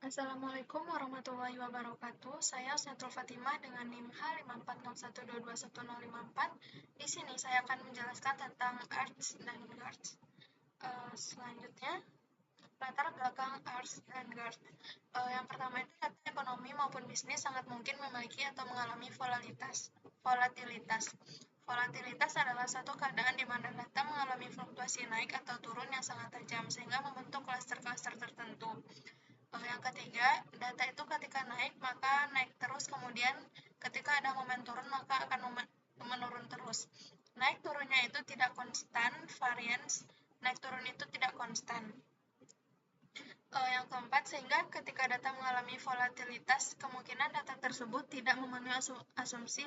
Assalamualaikum warahmatullahi wabarakatuh. Saya Usnatul Fatimah dengan NIM H540121054. Di sini saya akan menjelaskan tentang arts dan GARDS. Selanjutnya, latar belakang arts dan GARDS. Yang pertama itu data ekonomi maupun bisnis sangat mungkin memiliki atau mengalami volatilitas. Volatilitas adalah satu keadaan di mana data mengalami fluktuasi naik atau turun yang sangat tajam sehingga membentuk klaster-klaster tertentu. Yang ketiga, data itu ketika naik maka naik terus, kemudian ketika ada momen turun maka akan menurun terus. Naik turunnya itu tidak konstan, variance naik turun itu tidak konstan. Yang keempat, sehingga ketika data mengalami volatilitas, kemungkinan data tersebut tidak memenuhi asumsi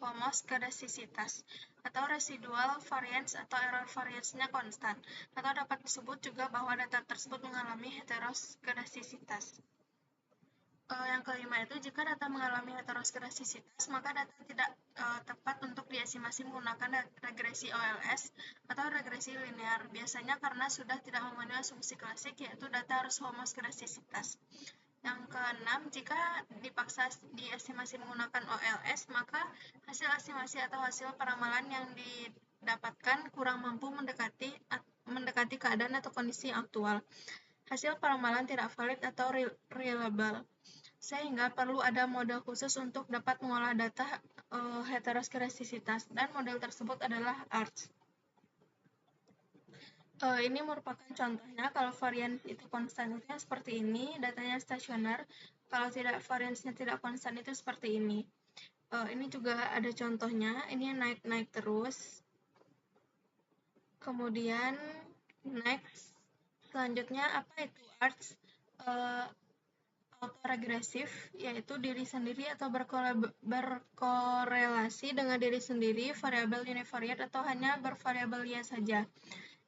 homoskedastisitas atau residual variance atau error variance-nya konstan, atau dapat disebut juga bahwa data tersebut mengalami heteroskedastisitas. Yang kelima itu, jika data mengalami heteroskedastisitas, maka data tidak tepat untuk diestimasi menggunakan regresi OLS atau regresi linear, biasanya karena sudah tidak memenuhi asumsi klasik, yaitu data harus homoskedastisitas. Yang keenam, jika dipaksa diestimasi menggunakan OLS, maka hasil estimasi atau hasil peramalan yang didapatkan kurang mampu mendekati keadaan atau kondisi aktual. Hasil peramalan tidak valid atau reliable, sehingga perlu ada model khusus untuk dapat mengolah data heteroskedastisitas, dan model tersebut adalah ARTS. Ini merupakan contohnya. Kalau varian itu konstan itu seperti ini, datanya stasioner. Kalau tidak, variansnya tidak konstan itu seperti ini. Ini juga ada contohnya. Ini naik terus. Kemudian next, selanjutnya apa itu ARTS? Autoregresif, yaitu diri sendiri atau berkorelasi dengan diri sendiri, variabel univariat atau hanya bervariabel y saja.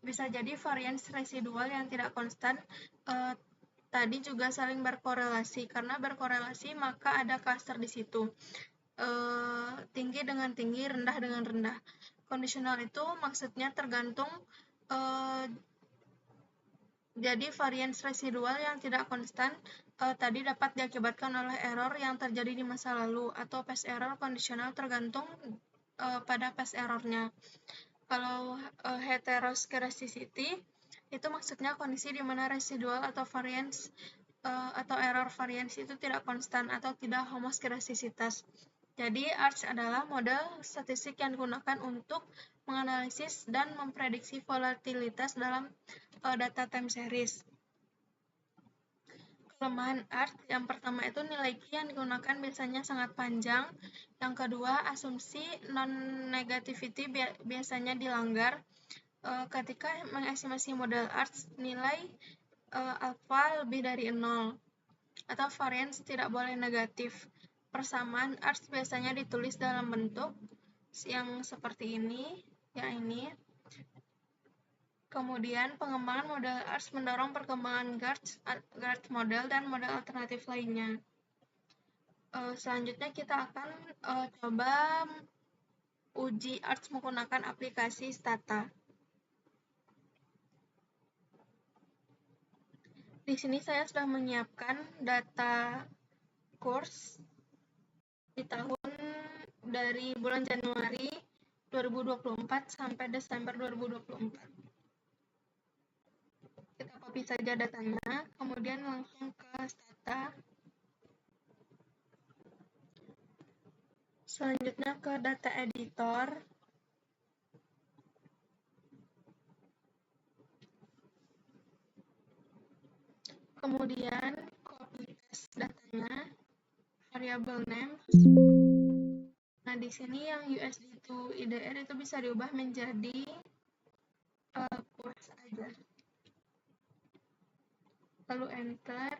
Bisa jadi varians residual yang tidak konstan tadi juga saling berkorelasi. Karena berkorelasi maka ada cluster di situ. Tinggi dengan tinggi, rendah dengan rendah. Kondisional itu maksudnya tergantung. Jadi varians residual yang tidak konstan tadi dapat diakibatkan oleh error yang terjadi di masa lalu, atau past error kondisional tergantung pada past errornya. Kalau heteroskedasticity itu maksudnya kondisi di mana residual atau variance atau error variance itu tidak konstan atau tidak homoskedastisitas. Jadi ARTS adalah model statistik yang digunakan untuk menganalisis dan memprediksi volatilitas dalam data time series. Kelemahan ARTS yang pertama itu nilai Q yang digunakan biasanya sangat panjang. Yang kedua, asumsi non-negativity biasanya dilanggar. Ketika mengestimasi model ARTS, nilai alfa lebih dari 0 atau variance tidak boleh negatif. Persamaan ARTS biasanya ditulis dalam bentuk yang seperti ini, ini. Kemudian pengembangan model ARTS mendorong perkembangan GARDS model dan model alternatif lainnya. Selanjutnya kita akan coba uji ARTS menggunakan aplikasi Stata. Di sini saya sudah menyiapkan data course di tahun dari bulan Januari 2024 sampai Desember 2024. Kita copy saja datanya, kemudian langsung ke Stata. Selanjutnya ke data editor. Kemudian copy test datanya, variable name. Nah, di sini yang USD to IDR itu bisa diubah menjadi course aja. Lalu enter.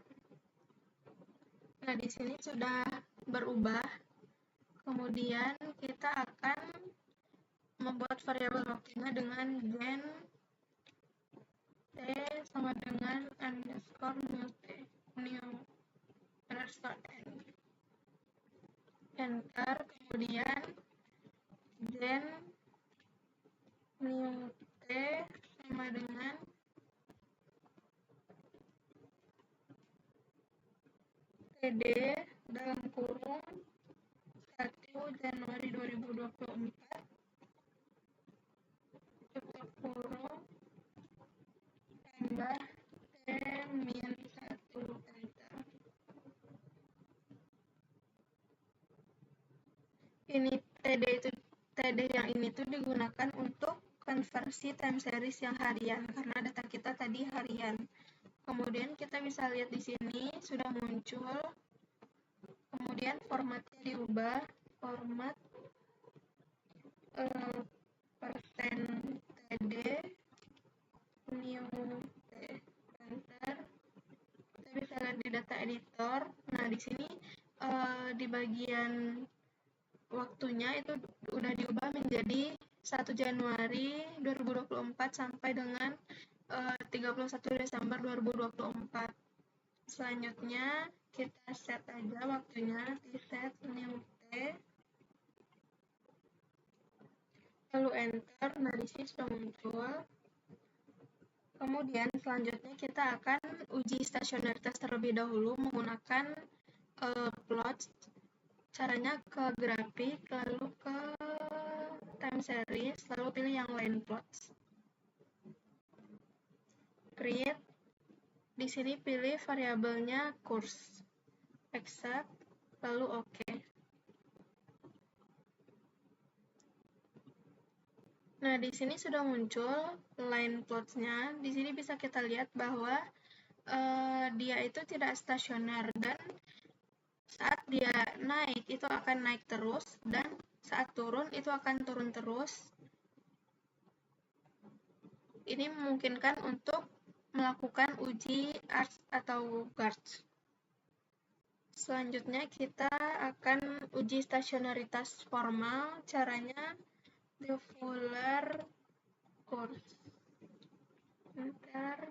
Nah, di sini sudah berubah. Kemudian kita akan membuat variabel waktunya dengan gen t sama dengan underscore new underscore n. Enter, kemudian gen new t sama dengan TD dalam kurung 1 Januari 2024 tutup kurung tambah T-1 enter. Ini TD yang ini tuh digunakan untuk konversi time series yang harian karena data kita tadi harian. Kemudian kita bisa lihat di sini sudah muncul. Kemudian formatnya diubah, format persen TD new enter. Kita bisa lihat di data editor. Nah, di sini di bagian waktunya itu udah diubah menjadi 1 Januari 2024 sampai dengan 31 Desember 2024. Selanjutnya kita set aja waktunya, di set new T, lalu enter. Nah, di sini sudah muncul. Kemudian selanjutnya kita akan uji stationaritas terlebih dahulu menggunakan plot. Caranya ke grafik, lalu ke time series, lalu pilih yang line plots. Create. Di sini pilih variabelnya course. Accept, lalu OK. Nah, di sini sudah muncul line plots-nya. Di sini bisa kita lihat bahwa dia itu tidak stasioner dan saat dia naik itu akan naik terus dan saat turun itu akan turun terus. Ini memungkinkan untuk melakukan uji ARTS atau GARTS. Selanjutnya kita akan uji stasionaritas formal. Caranya the Fuller course. Enter.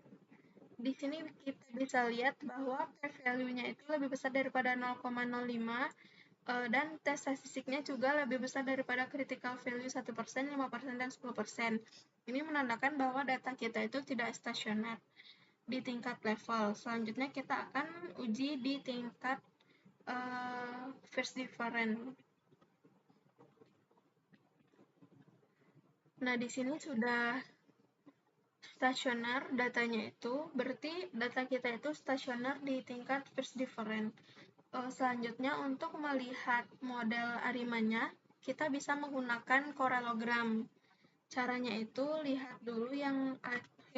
Di sini kita bisa lihat bahwa p-value-nya itu lebih besar daripada 0,05 dan tes statistiknya juga lebih besar daripada critical value 1%, 5%, dan 10%. Ini menandakan bahwa data kita itu tidak stasioner di tingkat level. Selanjutnya kita akan uji di tingkat first difference. Nah, di sini sudah stasioner datanya itu, berarti data kita itu stasioner di tingkat first difference. Selanjutnya untuk melihat model arimanya, kita bisa menggunakan korelogram. Caranya itu lihat dulu yang AC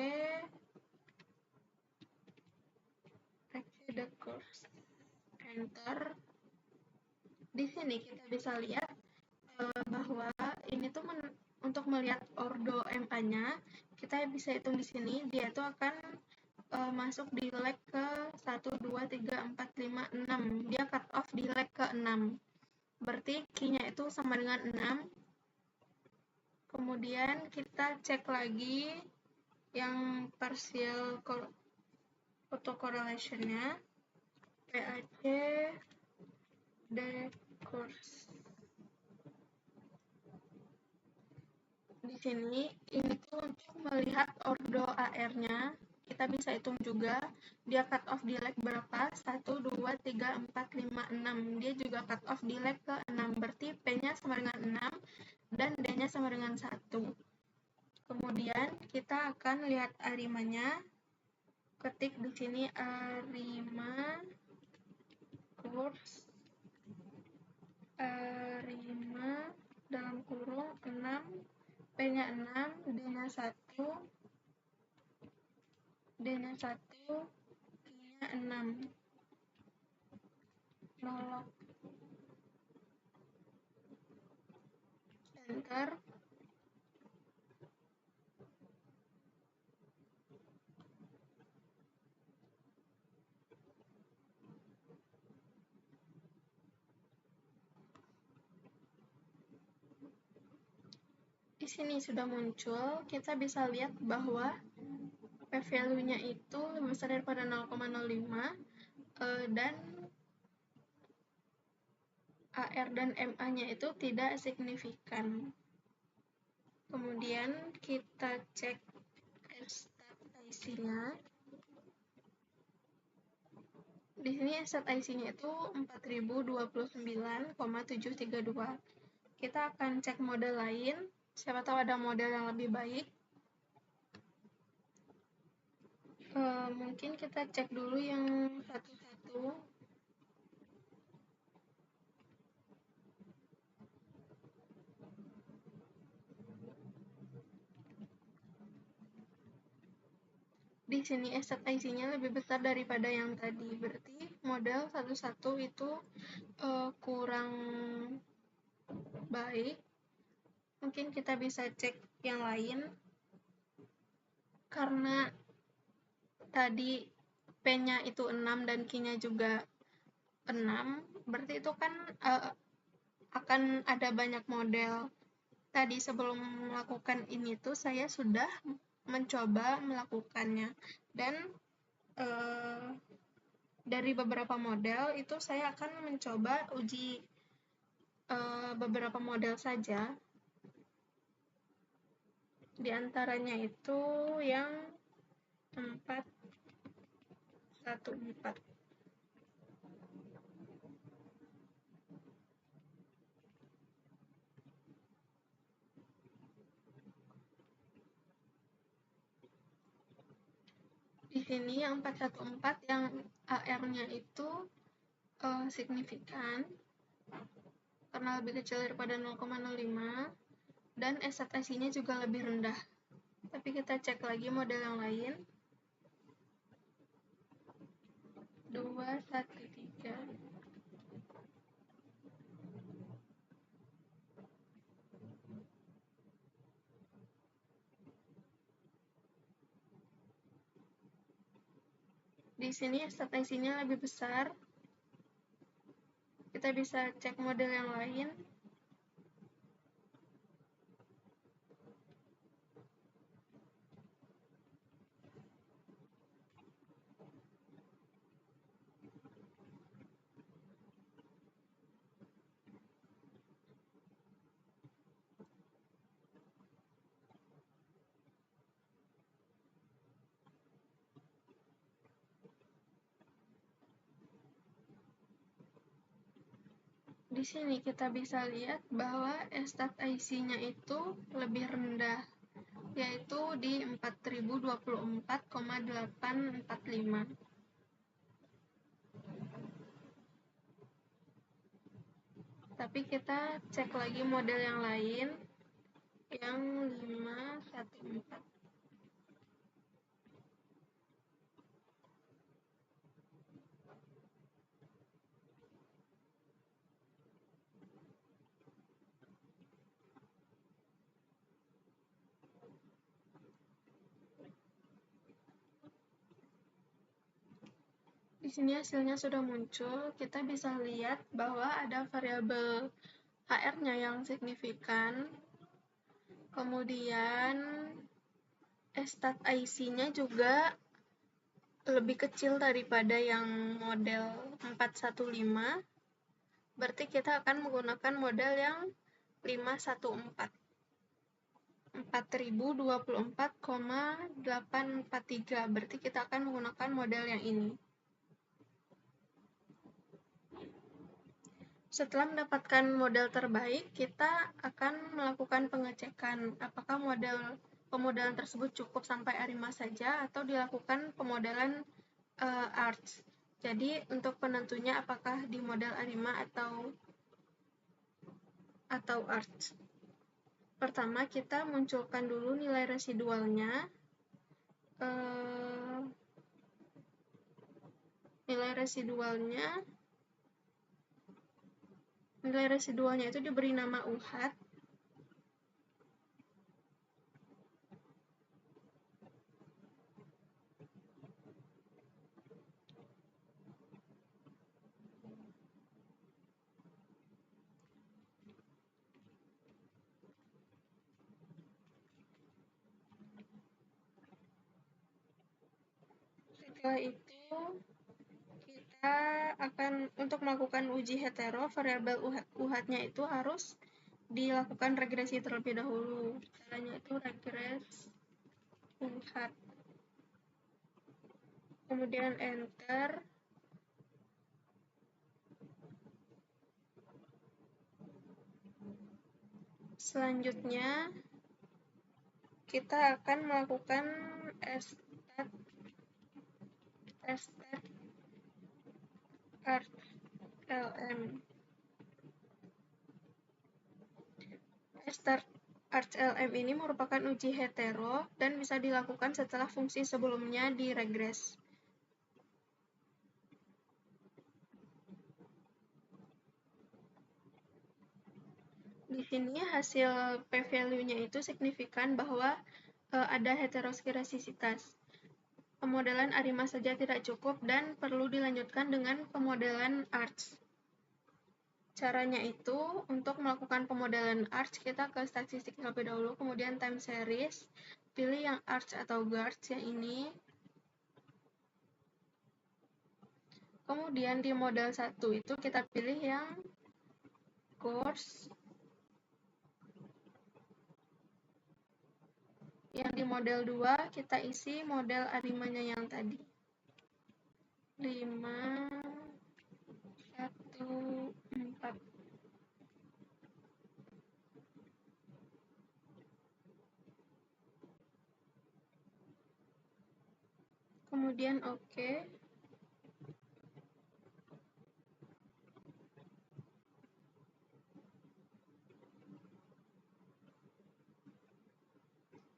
the course. Enter. Di sini kita bisa lihat bahwa ini tuh untuk melihat ordo MA-nya, kita bisa hitung di sini, dia itu akan masuk di leg ke 1, 2, 3, 4, 5, 6. Dia cut off di leg ke 6. Berarti key-nya itu sama dengan 6. Kemudian kita cek lagi yang partial autocorrelation-nya. PAC the course. Di sini, ini tuh untuk melihat ordo AR-nya, kita bisa hitung juga, dia cut off di leg berapa? 1, 2, 3, 4, 5, 6. Dia juga cut off di leg ke 6, berarti P-nya sama dengan 6, dan D-nya sama dengan 1. Kemudian, kita akan lihat arimanya. Ketik di sini arima course, arima dalam kurung 6, P-nya 6, D-nya 1, D-nya 1, Q-nya 6. Nolok. Enter. Di sini sudah muncul, kita bisa lihat bahwa p-value-nya itu lebih besar daripada 0,05 dan AR dan MA-nya itu tidak signifikan. Kemudian kita cek stat IC-nya. Di sini set IC-nya itu 4029,732. Kita akan cek model lain, siapa tahu ada model yang lebih baik. Mungkin kita cek dulu yang satu-satu. Di sini set IC-nya lebih besar daripada yang tadi, berarti model satu-satu itu kurang baik. Mungkin kita bisa cek yang lain, karena tadi P-nya itu 6 dan Q-nya juga 6, berarti itu kan akan ada banyak model. Tadi sebelum melakukan ini tuh saya sudah mencoba melakukannya, dan dari beberapa model itu saya akan mencoba uji beberapa model saja. Di antaranya itu yang 414. Di sini yang 414 yang AR-nya itu signifikan karena lebih kecil daripada 0,05 dan SZIC-nya juga lebih rendah. Tapi kita cek lagi model yang lain. 213. Di sini SZIC-nya lebih besar. Kita bisa cek model yang lain. Di sini kita bisa lihat bahwa SZIC-nya itu lebih rendah, yaitu di 4024,845. Tapi kita cek lagi model yang lain, yang 514. Di sini hasilnya sudah muncul. Kita bisa lihat bahwa ada variabel HR-nya yang signifikan. Kemudian SZIC-nya juga lebih kecil daripada yang model 415. Berarti kita akan menggunakan model yang 514. 4024,843. Berarti kita akan menggunakan model yang ini. Setelah mendapatkan model terbaik, kita akan melakukan pengecekan apakah pemodelan tersebut cukup sampai ARIMA saja atau dilakukan pemodelan ARTS. Jadi untuk penentunya apakah di model ARIMA atau ARTS. Pertama, kita munculkan dulu nilai residualnya. Nilai residualnya itu diberi nama UHAT. Setelah itu kita akan untuk melakukan uji hetero, variabel UHAT-nya itu harus dilakukan regresi terlebih dahulu. Caranya itu regres UHAT. Kemudian enter. Selanjutnya, kita akan melakukan stat archlm. Start archlm ini merupakan uji hetero dan bisa dilakukan setelah fungsi sebelumnya diregres. Di sini hasil p-value-nya itu signifikan bahwa ada heteroskirasisitas. Pemodelan ARIMA saja tidak cukup dan perlu dilanjutkan dengan pemodelan ARCH. Caranya itu, untuk melakukan pemodelan ARCH, kita ke statistik terlebih dahulu, kemudian time series, pilih yang ARCH atau GARCH yang ini. Kemudian di model 1 itu kita pilih yang course. Yang di model 2 kita isi model ARIMA-nya yang tadi. 5, 1, 4. Kemudian oke.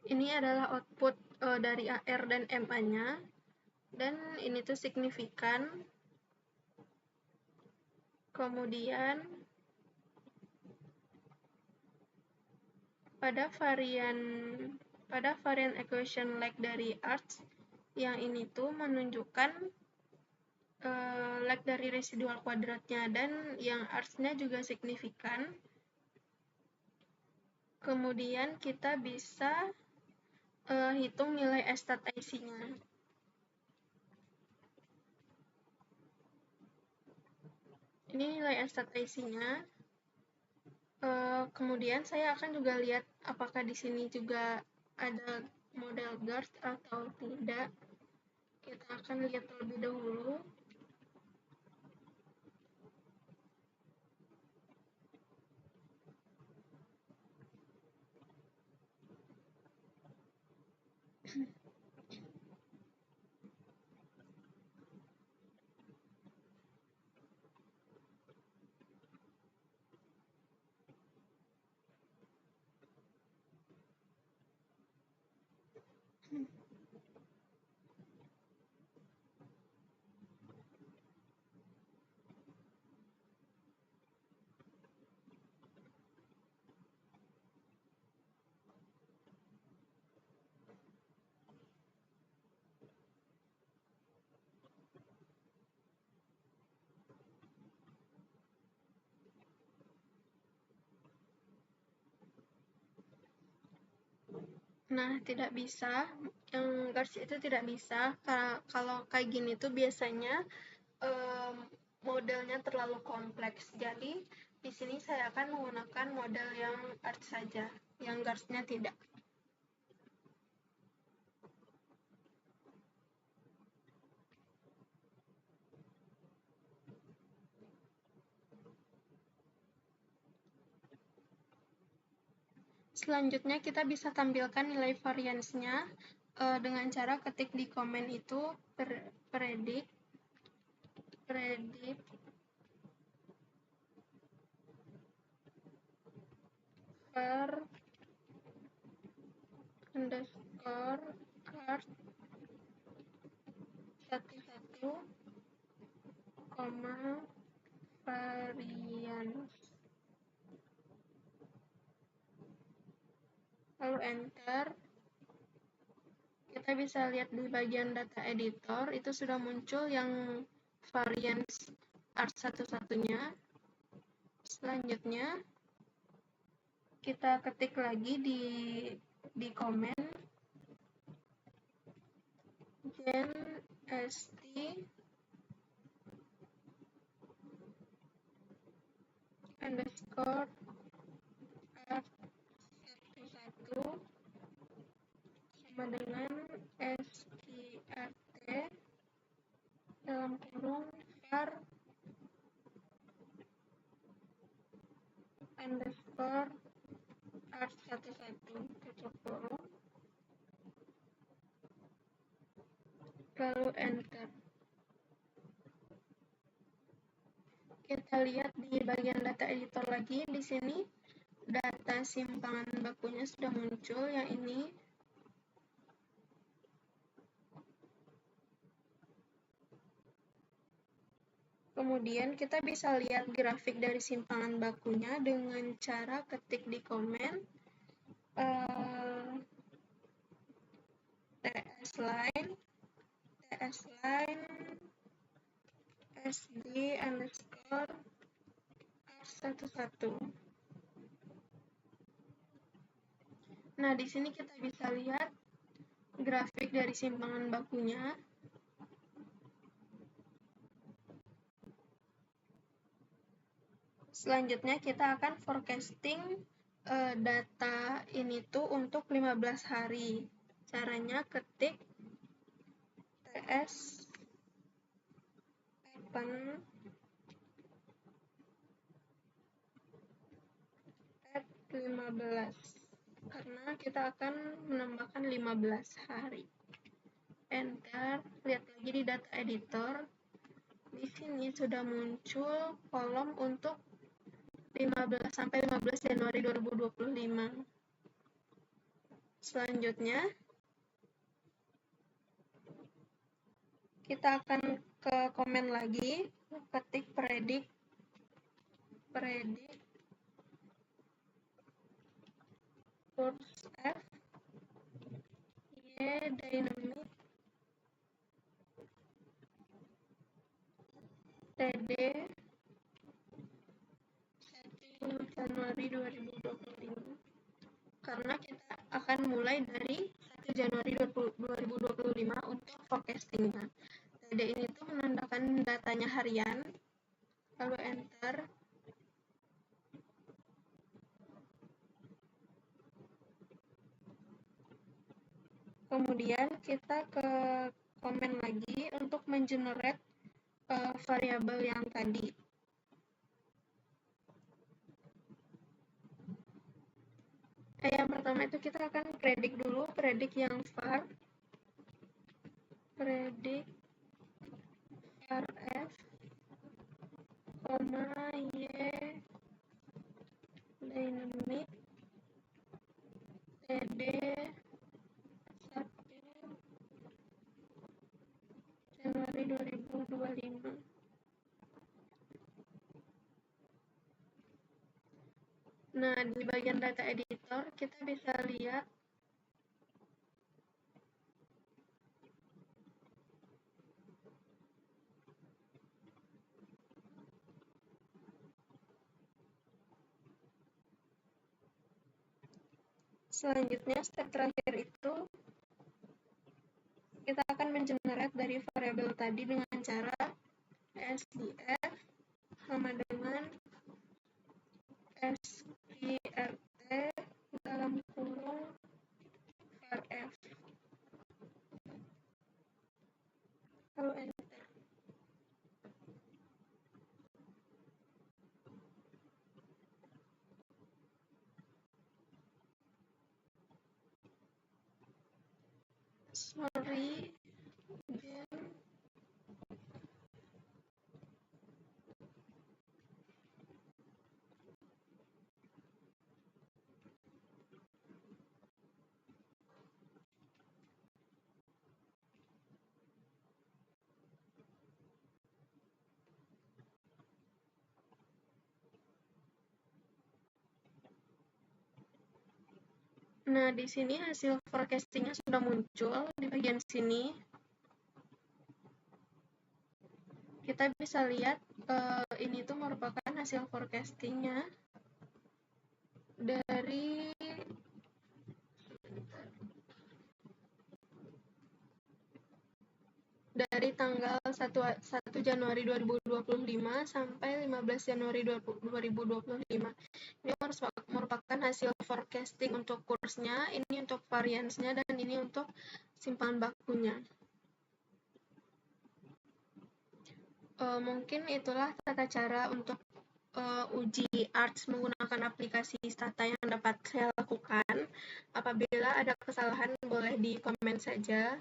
Ini adalah output dari AR dan MA-nya. Dan ini tuh signifikan. Kemudian pada varian equation lag dari ARCH yang ini tuh menunjukkan lag dari residual kuadratnya, dan yang ARCH-nya juga signifikan. Kemudian kita bisa hitung nilai stat IC-nya. Ini nilai stat IC-nya. Kemudian saya akan juga lihat apakah di sini juga ada model GART atau tidak. Kita akan lihat terlebih dahulu. Nah, tidak bisa. Yang GARS itu tidak bisa. Kalau kayak gini tuh biasanya modelnya terlalu kompleks. Jadi, di sini saya akan menggunakan model yang ARCH saja, yang GARS-nya tidak. Selanjutnya kita bisa tampilkan nilai variance-nya dengan cara ketik di komen itu predict per underscore card 11, variance. Lalu enter. Kita bisa lihat di bagian data editor, itu sudah muncul yang variance art satu-satunya. Selanjutnya, kita ketik lagi di komen gen st underscore art 11 sama dengan strt dalam kurung var underscore satu-satu, tutup kurung, lalu enter. Kita lihat di bagian data editor lagi. Di sini data simpangan bakunya sudah muncul, yang ini. Kemudian kita bisa lihat grafik dari simpangan bakunya dengan cara ketik di komen tsline sd underscore r11. Nah, di sini kita bisa lihat grafik dari simpangan bakunya. Selanjutnya kita akan forecasting data ini tuh untuk 15 hari. Caranya ketik ts open at 15 karena kita akan menambahkan 15 hari. Enter. Lihat lagi di data editor. Di sini sudah muncul kolom untuk 15 sampai 15 Januari 2025. Selanjutnya kita akan ke komen lagi, ketik predict course F Y dynamic TD 1 Januari 2025. Karena kita akan mulai dari 1 Januari 2025 untuk forecastingnya. TD ini tuh menandakan datanya harian, lalu enter. Kemudian kita ke komen lagi untuk mengenerate variabel yang tadi. Yang pertama itu kita akan predict dulu, predict yang var, predict var f, y dynamic td 1 Januari 2025. Nah, di bagian data editor kita bisa lihat selanjutnya step terakhir itu kita akan mengenerate dari variabel tadi dengan cara sdf sama dengan sqrt dalam kurung varf, lalu enter. Sorry, again. Nah, di sini hasil forecastingnya sudah muncul di bagian sini. Kita bisa lihat ini tuh merupakan hasil forecastingnya dari tanggal 1 Januari 2025 sampai 15 Januari 2025. Ini merupakan hasil forecasting untuk kursnya, ini untuk variansnya, dan ini untuk simpangan bakunya. Mungkin itulah tata cara untuk uji ARTS menggunakan aplikasi Stata yang dapat saya lakukan. Apabila ada kesalahan, boleh di komen saja.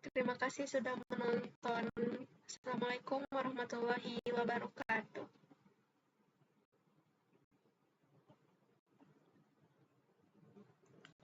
Terima kasih sudah menonton. Assalamualaikum warahmatullahi wabarakatuh.